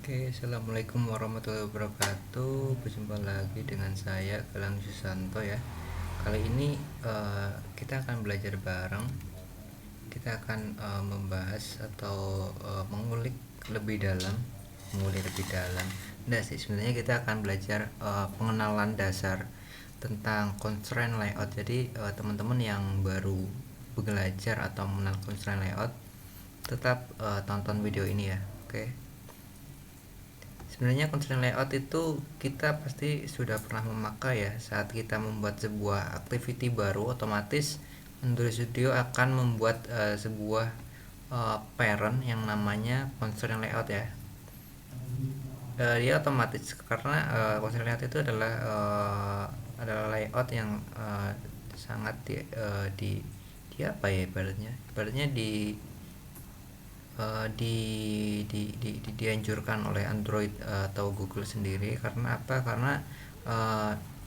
Oke, assalamualaikum warahmatullahi wabarakatuh. Berjumpa lagi dengan saya Galang Susanto ya. Kali ini kita akan belajar bareng. Kita akan membahas atau mengulik lebih dalam, Nah sih, sebenarnya kita akan belajar pengenalan dasar tentang constraint layout. Jadi teman-teman yang baru belajar atau mengenal constraint layout, tetap tonton video ini ya. Oke. Sebenarnya constraint layout itu kita pasti sudah pernah memakai ya. Saat kita membuat sebuah activity baru, otomatis Android Studio akan membuat sebuah parent yang namanya constraint layout ya. Dia otomatis karena constraint layout itu adalah layout yang sangat di apa ya, ibaratnya dianjurkan oleh Android atau Google sendiri. Karena apa? Karena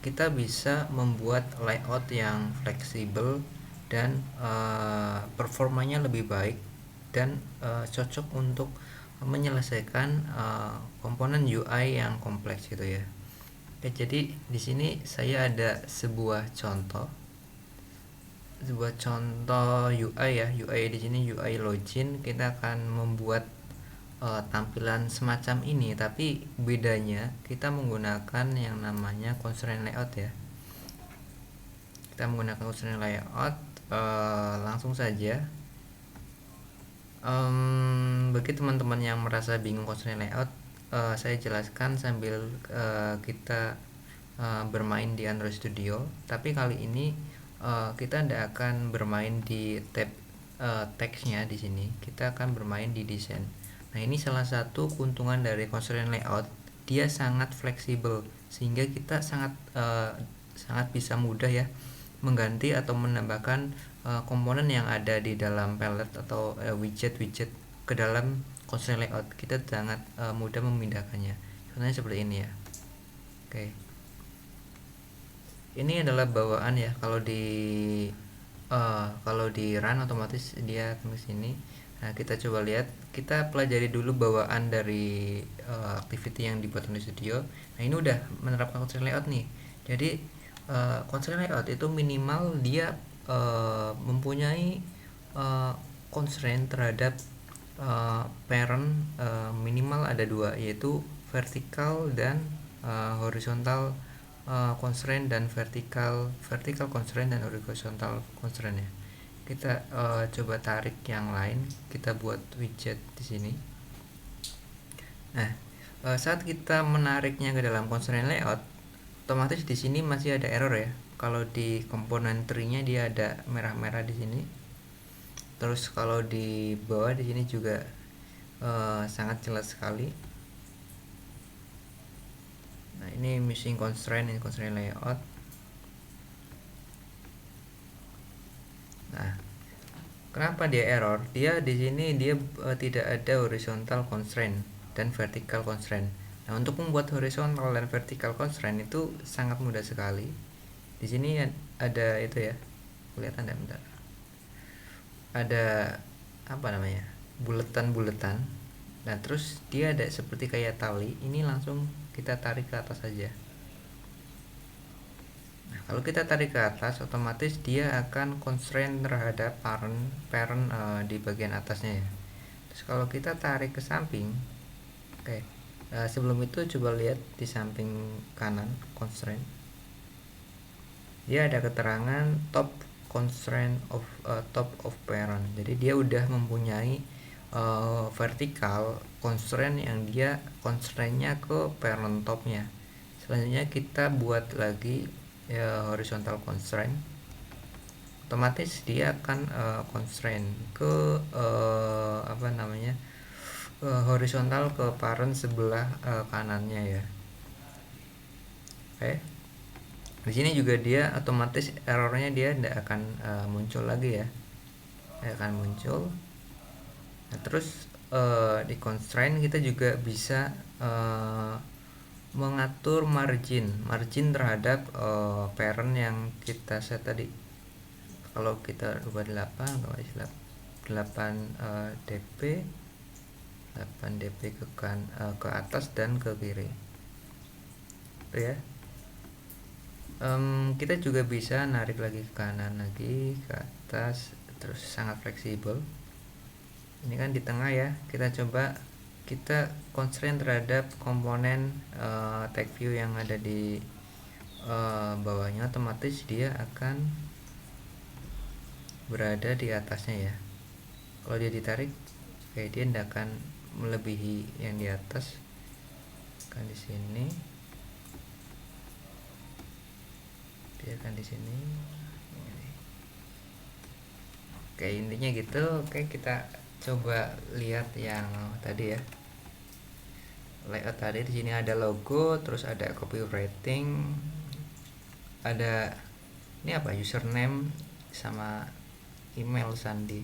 kita bisa membuat layout yang fleksibel dan performanya lebih baik dan cocok untuk menyelesaikan komponen UI yang kompleks gitu ya. Oke, jadi di sini saya ada sebuah contoh UI ya. UI di sini UI login. Kita akan membuat tampilan semacam ini, tapi bedanya kita menggunakan yang namanya constraint layout ya. Kita menggunakan constraint layout. Langsung saja, bagi teman-teman yang merasa bingung constraint layout, saya jelaskan sambil kita bermain di Android Studio. Tapi kali ini kita tidak akan bermain di tab teksnya di sini. Kita akan bermain di desain. Nah, ini salah satu keuntungan dari constraint layout. Dia sangat fleksibel sehingga kita sangat bisa mudah ya mengganti atau menambahkan komponen yang ada di dalam palette atau widget-widget ke dalam constraint layout. Kita sangat mudah memindahkannya. Contohnya seperti ini ya. Oke. Ini adalah bawaan ya. Kalau di run otomatis dia ke sini. Nah, kita coba lihat, kita pelajari dulu bawaan dari activity yang dibuat oleh Studio. Nah, ini udah menerapkan constraint layout nih. Jadi constraint layout itu minimal dia mempunyai constraint terhadap parent, minimal ada dua, yaitu vertical dan horizontal constraint, dan vertical constraint dan horizontal constraint ya. Kita coba tarik yang lain, kita buat widget di sini. Nah, saat kita menariknya ke dalam constraint layout, otomatis di sini masih ada error ya. Kalau di komponen tree-nya dia ada merah-merah di sini. Terus kalau di bawah di sini juga sangat jelas sekali. Nah, ini missing constraint, ini constraint layout. Nah, kenapa dia error? Dia di sini dia tidak ada horizontal constraint dan vertical constraint. Nah, untuk membuat horizontal dan vertical constraint itu sangat mudah sekali. Di sini ada itu ya. Kelihatan enggak? Bentar. Ada apa namanya? Buletan-buletan. Nah, terus dia ada seperti kayak tali. Ini langsung kita tarik ke atas saja. Nah, kalau kita tarik ke atas, otomatis dia akan constraint terhadap parent di bagian atasnya ya. Terus kalau kita tarik ke samping, oke. Sebelum itu coba lihat di samping kanan constraint. Dia ada keterangan top constraint of top of parent. Jadi dia udah mempunyai vertical constraint yang dia constraintnya ke parent topnya. Selanjutnya kita buat lagi horizontal constraint. Otomatis dia akan constraint ke horizontal ke parent sebelah kanannya ya. Oke. Di sini juga dia otomatis errornya dia tidak akan muncul lagi ya. Tidak akan muncul. Nah, terus di constraint kita juga bisa mengatur margin terhadap parent yang kita set tadi. Kalau kita ubah 8 dp, 8 dp ke atas dan ke kiri itu ya. Kita juga bisa narik lagi ke kanan lagi ke atas, terus sangat fleksibel. Ini kan di tengah ya, kita coba kita constraint terhadap komponen tag view yang ada di bawahnya, otomatis dia akan berada di atasnya ya. Kalau dia ditarik, kayak dia tidak akan melebihi yang di atas. Kan di sini, biarkan di sini. Oke, intinya gitu. Oke, kita coba lihat yang tadi ya. Layout tadi di sini ada logo, terus ada copywriting, ada ini apa, username sama email sandi.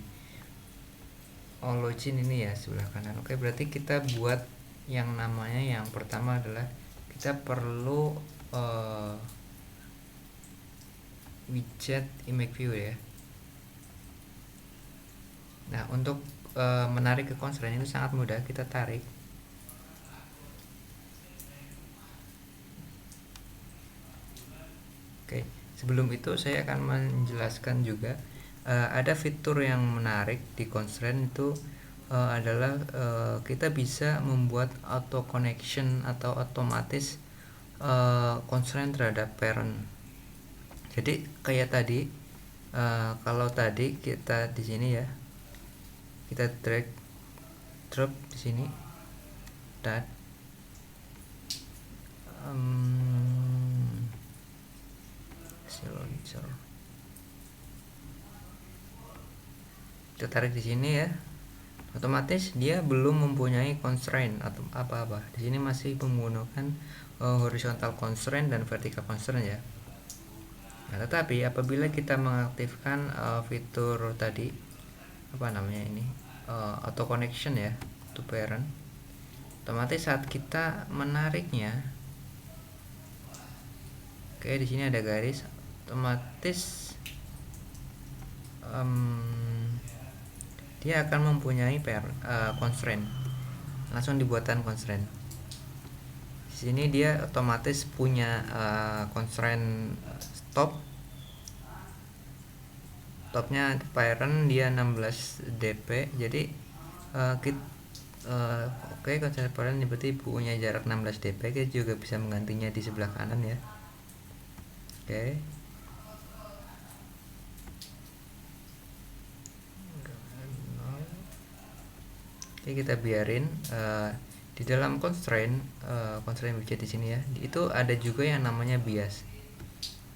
Oh, login ini ya sebelah kanan. Oke, berarti kita buat yang namanya, yang pertama adalah kita perlu widget image view ya. Nah, untuk menarik ke constraint itu sangat mudah, kita tarik. Oke, sebelum itu saya akan menjelaskan juga ada fitur yang menarik di constraint itu adalah kita bisa membuat auto connection atau otomatis constraint terhadap parent. Jadi kayak tadi, kalau tadi kita di sini ya, kita drag drop di sini dan kita tarik di sini ya, otomatis dia belum mempunyai constraint atau apa-apa. Di sini masih menggunakan horizontal constraint dan vertical constraint ya. Nah, tetapi apabila kita mengaktifkan fitur tadi, apa namanya ini, auto connection ya to parent, otomatis saat kita menariknya, oke, di sini ada garis, otomatis dia akan mempunyai constraint, langsung dibuatkan constraint. Di sini dia otomatis punya constraint topnya parent dia 16 dp. Jadi oke, constraint parent berarti punya jarak 16 dp. Kita juga bisa menggantinya di sebelah kanan ya. Oke. Oke, kita biarin di dalam constraint widget di sini ya. Itu ada juga yang namanya bias.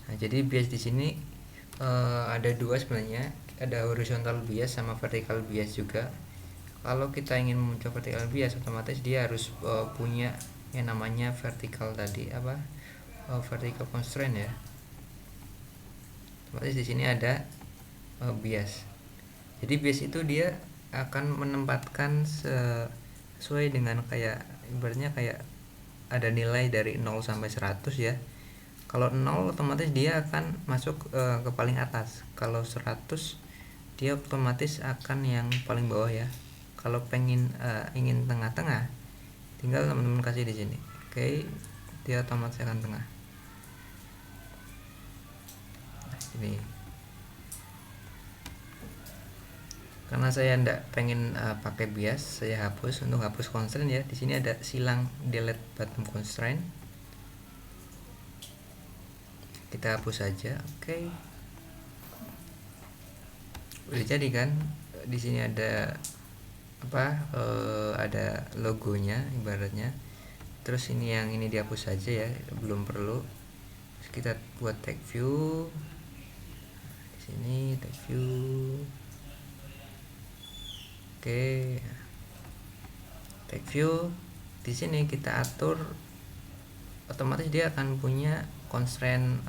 Nah, jadi bias di sini ada dua sebenarnya, ada horizontal bias sama vertical bias juga. Kalau kita ingin muncul vertical bias, otomatis dia harus punya yang namanya vertical tadi, apa, vertical constraint ya. Otomatis di sini ada bias. Jadi bias itu dia akan menempatkan sesuai dengan kayak ibaratnya kayak ada nilai dari 0 sampai 100 ya. Kalau 0 otomatis dia akan masuk ke paling atas. Kalau 100 dia otomatis akan yang paling bawah ya. Kalau ingin tengah-tengah, tinggal teman-teman kasih di sini. Oke, dia otomatis akan tengah. Nah, ini. Karena saya tidak pengen pakai bias, saya hapus. Untuk hapus constraint ya, di sini ada silang delete bottom constraint. Kita hapus saja. Oke. Udah jadi kan? Di sini ada apa? Ada logonya ibaratnya. Terus ini yang ini dihapus saja ya, belum perlu. Terus kita buat tag view. Di sini tag view. Oke, tag view di sini kita atur, otomatis dia akan punya constraint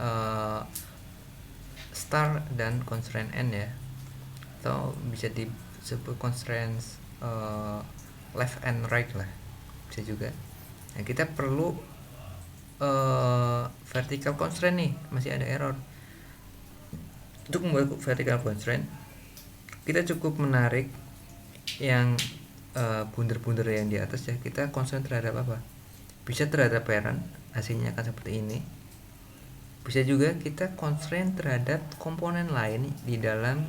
start dan constraint end ya, atau bisa disebut constraint left and right lah, bisa juga. Nah, kita perlu vertical constraint nih, masih ada error. Untuk membuat vertical constraint, kita cukup menarik yang bundar-bundar yang di atas ya, kita concern terhadap apa, bisa terhadap parent, hasilnya akan seperti ini. Bisa juga kita constraint terhadap komponen lain di dalam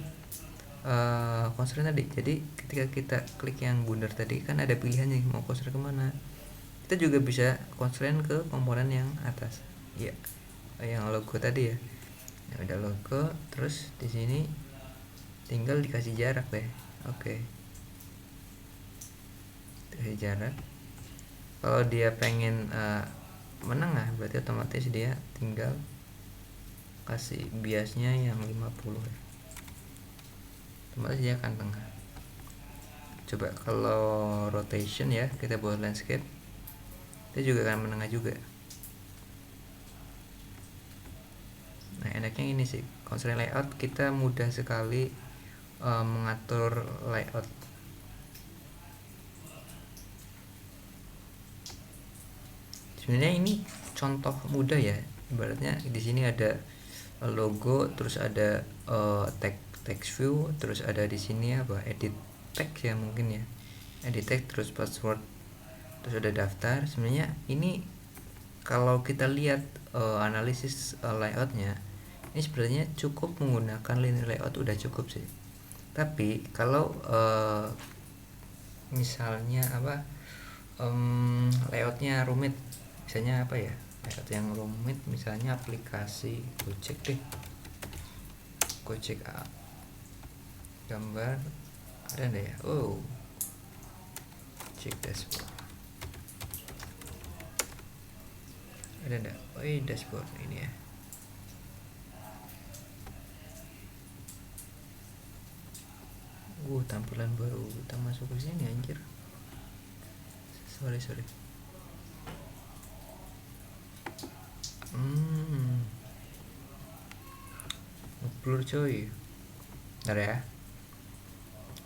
constraint tadi. Jadi ketika kita klik yang bundar tadi kan ada pilihan nih mau constraint kemana. Kita juga bisa constraint ke komponen yang atas ya, yang logo tadi ya. Nah, ada logo, terus di sini tinggal dikasih jarak deh. Oke, dikasih jarak. Kalau dia pengen menengah berarti otomatis dia tinggal kasih biasnya yang 50 ya. Otomatis dia akan tengah. Coba kalau rotation ya, kita buat landscape, dia juga akan menengah juga. Nah enaknya ini sih, constraint layout kita mudah sekali mengatur layout. Sebenarnya ini contoh mudah ya, ibaratnya di sini ada logo, terus ada text view, terus ada di sini apa, edit text ya mungkin ya, edit text, terus password, terus ada daftar. Sebenarnya ini kalau kita lihat analisis layoutnya, ini sebenarnya cukup menggunakan linear layout udah cukup sih. Tapi kalau misalnya apa, layoutnya rumit, misalnya apa ya, layout yang rumit, misalnya aplikasi Gojek deh, Gojek gambar ada nggak ya, cek dashboard ada nggak, dashboard ini ya. Tampilan baru, kita masuk ke sini anjir, sorry blur coy. Bentar ya,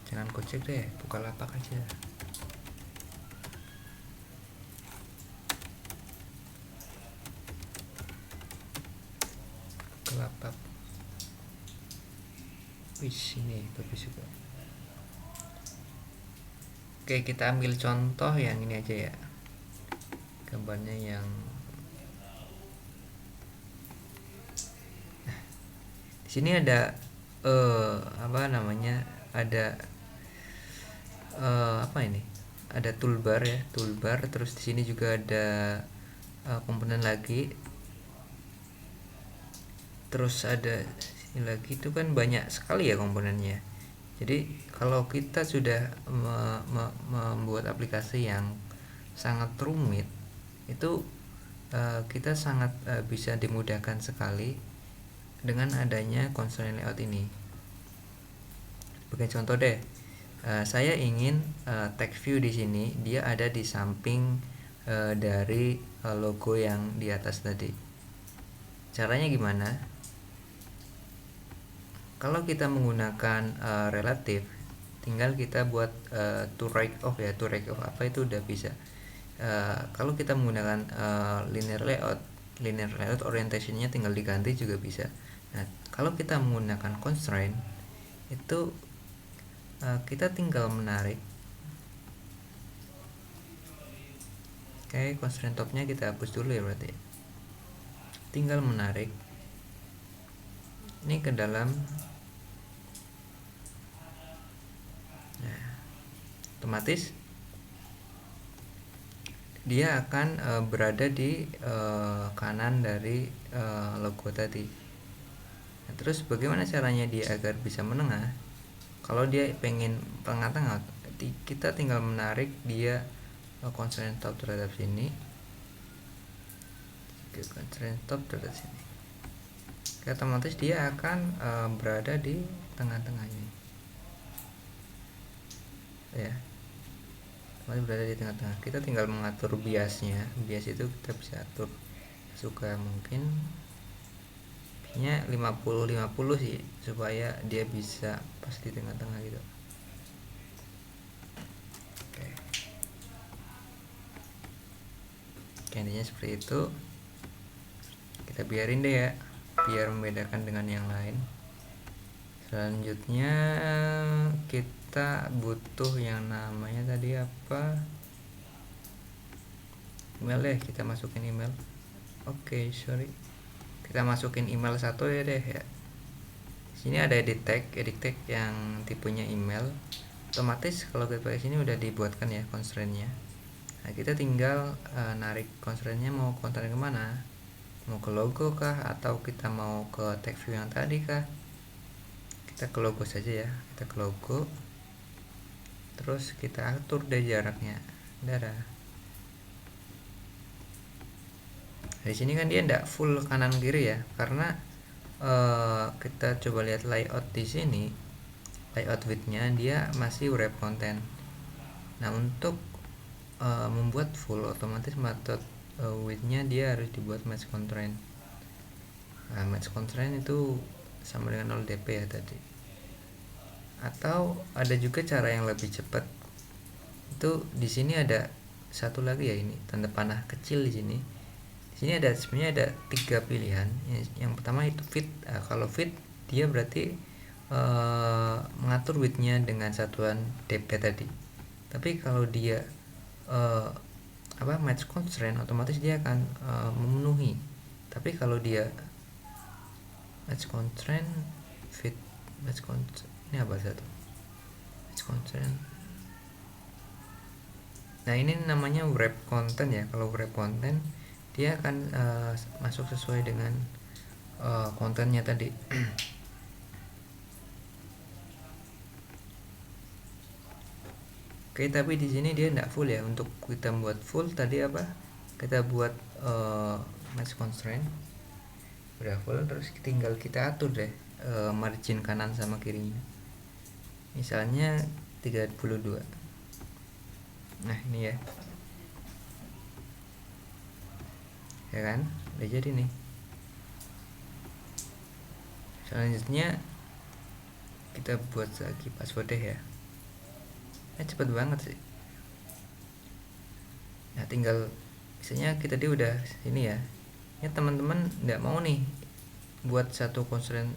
jangan Gojek deh, Bukalapak aja. Bukalapak, wih ini bagus juga. Oke, kita ambil contoh yang ini aja ya, gambarnya yang di sini ada apa namanya, ada apa ini, ada toolbar ya, toolbar, terus di sini juga ada komponen lagi, terus ada sini lagi, itu kan banyak sekali ya komponennya. Jadi kalau kita sudah membuat aplikasi yang sangat rumit, itu kita sangat bisa dimudahkan sekali dengan adanya constraint layout ini. Sebagai contoh deh, saya ingin text view di sini dia ada di samping dari logo yang di atas tadi. Caranya gimana? Kalau kita menggunakan relatif, tinggal kita buat to right of ya, to right of apa itu udah bisa. Kalau kita menggunakan linear layout orientationnya tinggal diganti juga bisa. Nah kalau kita menggunakan constraint itu kita tinggal menarik. Oke, constraint topnya kita hapus dulu ya berarti. Tinggal menarik ini ke dalam. Nah, otomatis dia akan berada di kanan dari logo tadi. Nah, terus bagaimana caranya dia agar bisa menengah? Kalau dia pengen tengah-tengah, kita tinggal menarik dia constraint top terhadap sini, constraint top terhadap sini. Otomatis dia akan berada di tengah-tengahnya ya, masih berada di tengah-tengah. Kita tinggal mengatur biasnya. Bias itu kita bisa atur suka, mungkin biasanya 50-50 sih, supaya dia bisa pas di tengah-tengah gitu. Oke. Intinya seperti itu, kita biarin deh ya, biar membedakan dengan yang lain. Selanjutnya kita kita butuh yang namanya tadi apa, email deh, kita masukin email. Oke, sorry, kita masukin email satu ya deh ya. Sini ada edit tag yang tipenya email. Otomatis kalau kita pakai sini udah dibuatkan ya constraint-nya. Nah, kita tinggal narik constraint-nya mau konten kemana, mau ke logo kah, atau kita mau ke tag view yang tadi kah. Kita ke logo saja ya, kita ke logo, terus kita atur deh jaraknya. Dadah. Di sini kan dia tidak full kanan kiri ya, karena kita coba lihat layout di sini, layout width-nya dia masih wrap content. Nah, untuk membuat full, otomatis method width-nya dia harus dibuat match constraint. Nah, match constraint itu sama dengan 0 dp ya tadi. Atau ada juga cara yang lebih cepat. Itu di sini ada satu lagi ya, ini tanda panah kecil di sini. Di sini ada sebenarnya ada 3 pilihan. Yang pertama itu fit. Nah, kalau fit dia berarti mengatur width-nya dengan satuan dp tadi. Tapi kalau dia match constraint, otomatis dia akan memenuhi. Tapi kalau dia match constraint fit, match constraint ini apa satu match constraint. Nah, ini namanya wrap content ya. Kalau wrap content dia akan masuk sesuai dengan kontennya tadi. Oke, tapi di sini dia tidak full ya. Untuk kita buat full tadi apa? Kita buat match constraint udah full, terus tinggal kita atur deh margin kanan sama kirinya. Misalnya 32. Nah, ini ya. Ya kan? Udah jadi nih. Selanjutnya kita buat lagi password deh ya. Cepet banget sih. Nah, tinggal misalnya kita dia udah ini ya. Ya, teman-teman nggak mau nih buat satu constraint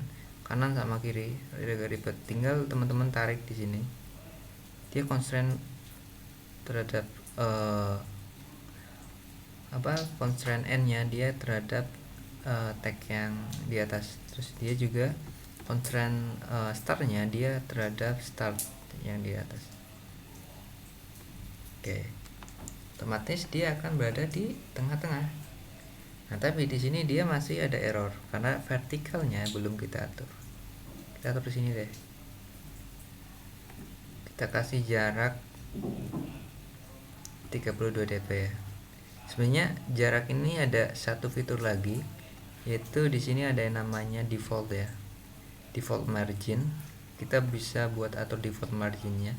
kanan sama kiri, agak ribet. Tinggal teman-teman tarik di sini. Dia constraint terhadap constraint n-nya dia terhadap tag yang di atas. Terus dia juga constraint start-nya dia terhadap start yang di atas. Oke. Otomatis dia akan berada di tengah-tengah. Nah, tapi di sini dia masih ada error karena vertikalnya belum kita atur. Kita atur di sini deh. Kita kasih jarak 32 dp ya. Sebenarnya jarak ini ada satu fitur lagi, yaitu di sini ada yang namanya default ya. Default margin. Kita bisa buat atur default marginnya.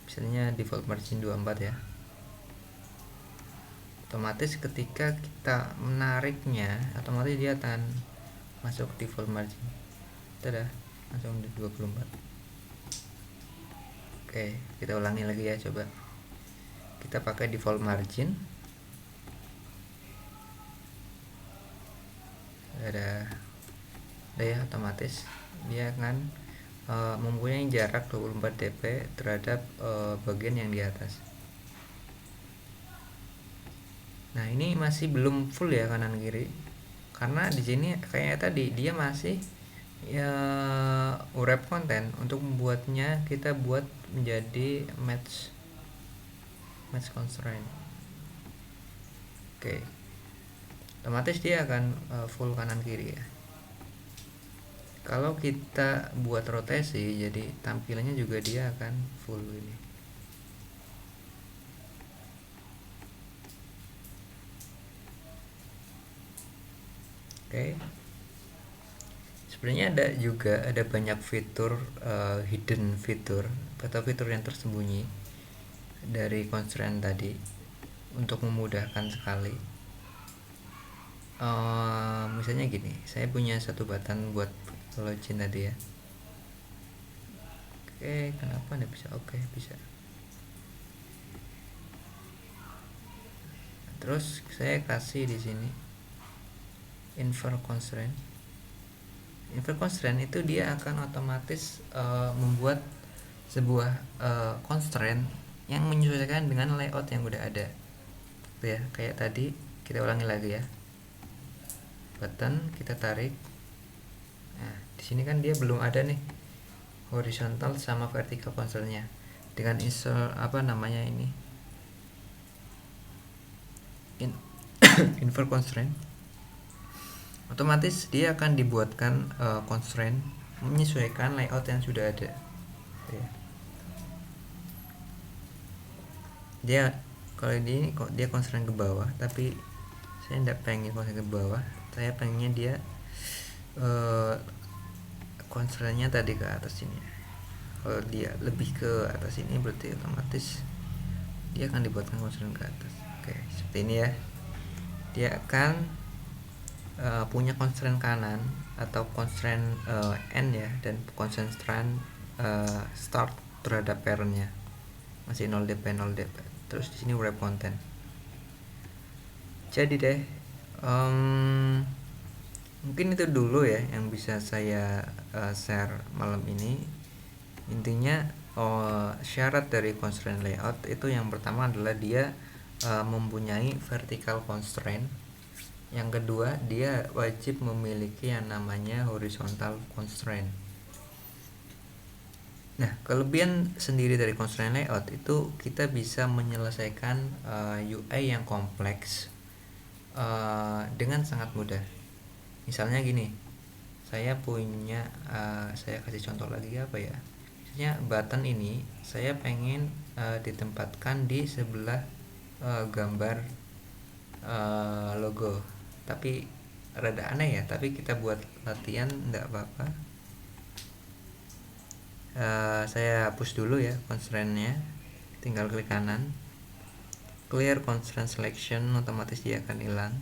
Misalnya default margin 24 ya. Otomatis ketika kita menariknya, otomatis dia akan masuk default margin. Dadah, langsung di 24. Oke, kita ulangi lagi ya, coba. Kita pakai default margin. Udah ya, otomatis dia akan mempunyai jarak 24 dp terhadap bagian yang di atas. Nah, ini masih belum full ya kanan kiri, karena di sini kayak tadi dia masih ya wrap content. Untuk membuatnya kita buat menjadi match constraint. Oke, otomatis dia akan full kanan kiri ya. Kalau kita buat rotasi, jadi tampilannya juga dia akan full ini. Oke. Sebenarnya ada banyak fitur hidden fitur atau fitur yang tersembunyi dari constraint tadi untuk memudahkan sekali. Misalnya gini, saya punya satu button buat login tadi ya. Oke, kenapa nggak bisa? Oke, bisa. Terus saya kasih di sini infer constraint itu dia akan otomatis membuat sebuah constraint yang menyesuaikan dengan layout yang udah ada. Ya, kayak tadi kita ulangi lagi ya. Button kita tarik. Nah, di sini kan dia belum ada nih horizontal sama vertical constraint-nya. Dengan install apa namanya ini? Infer constraint, otomatis dia akan dibuatkan constraint menyesuaikan layout yang sudah ada ya. Dia kalau ini kok dia constraint ke bawah, tapi saya tidak pengen constraint ke bawah, saya pengennya dia constraintnya tadi ke atas ini. Kalau dia lebih ke atas ini berarti otomatis dia akan dibuatkan constraint ke atas. Oke, seperti ini ya. Dia akan punya constraint kanan atau constraint end ya, dan constraint start terhadap parentnya masih 0 dp 0 dp. Terus di sini wrap content. Jadi deh mungkin itu dulu ya yang bisa saya share malam ini. Intinya syarat dari constraint layout itu yang pertama adalah dia mempunyai vertical constraint. Yang kedua, dia wajib memiliki yang namanya horizontal constraint. Nah, kelebihan sendiri dari constraint layout itu kita bisa menyelesaikan UI yang kompleks dengan sangat mudah. Misalnya gini, saya punya saya kasih contoh lagi apa ya? Misalnya button ini saya pengen ditempatkan di sebelah gambar logo, tapi rada aneh ya, tapi kita buat latihan enggak apa-apa. Saya hapus dulu ya constraint-nya, tinggal klik kanan, clear constraint selection, otomatis dia akan hilang.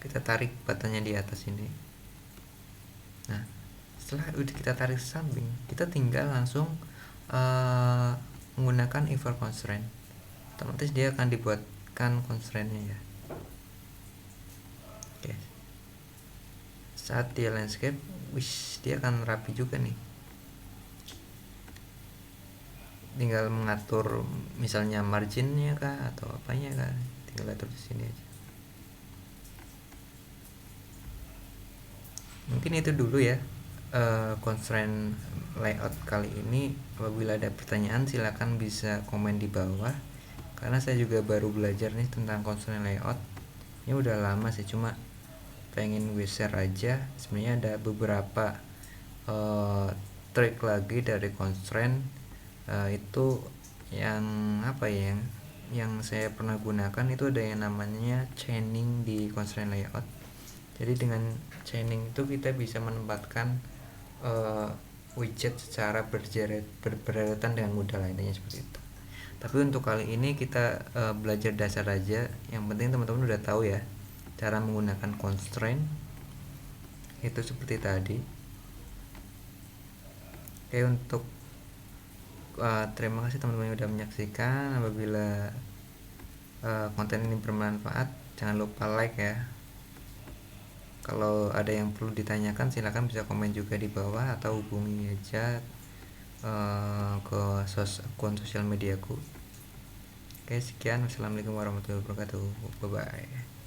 Kita tarik buttonnya di atas ini. Nah, setelah udah kita tarik samping, kita tinggal langsung menggunakan infer constraint, otomatis dia akan dibuatkan constraint-nya ya. Oke. Saat dia landscape, dia akan rapi juga nih. Tinggal mengatur misalnya marginnya kah atau apanya kah, tinggal atur di sini aja. Mungkin itu dulu ya constraint layout kali ini. Apabila ada pertanyaan silakan bisa komen di bawah, karena saya juga baru belajar nih tentang constraint layout. Ini udah lama sih, cuma pengen gue share aja. Sebenarnya ada beberapa trik lagi dari constraint itu yang apa ya, yang saya pernah gunakan itu ada yang namanya chaining di constraint layout. Jadi dengan chaining itu kita bisa menempatkan widget secara berderetan dengan mudah lah, intinya seperti itu. Tapi untuk kali ini kita belajar dasar aja. Yang penting teman-teman udah tahu ya cara menggunakan constraint itu seperti tadi. Oke, untuk terima kasih teman-teman yang sudah menyaksikan. Apabila konten ini bermanfaat, jangan lupa like ya. Kalau ada yang perlu ditanyakan silahkan bisa komen juga di bawah, atau hubungi aja ke akun sosial mediaku. Oke, sekian. Wassalamualaikum warahmatullahi wabarakatuh. Bye bye.